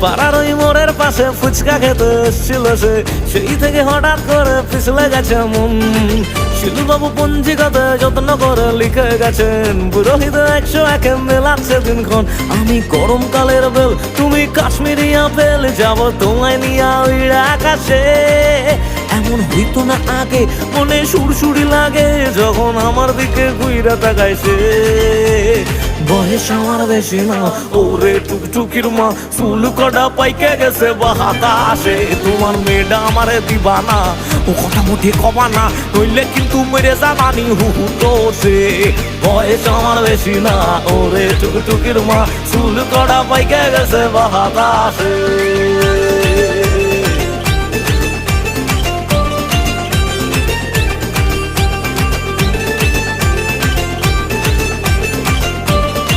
পাড়ার ওই মোড়ের পাশে ফুচকা খেতে এসেছিল সে, সেই থেকে হঠাৎ করে পিছলে গেছে মন। শিলুবাবু পঞ্জিকাতে যত্ন করে লিখে গেছেন, পুরোহিত 101 মেলাচ্ছে দিনক্ষণ। আমি গরমকালের বেল, তুমি কাশ্মীরি আপেল, যাব তোমায় নিয়ে ওই আকাশে। এমন হইতো না আগে, মনে সুরসুরি লাগে যখন আমার দিকে ঘুইরা তাকাইছে। বয়স আমার বেশি না, ওরে টুকটুকির মা, চুল কটা পাইকে গেছে বাতাসে। তোমার মেয়েটা আমারে দিবা না, ও কথা মুঠে কমা না, নইলে কিন্তু মেরে জানানি হুহু দোষে। বয়স আমার বেশি না, ওরে টুকটুকির মা, চুল কটা পাইকে গেছে বাতাসে।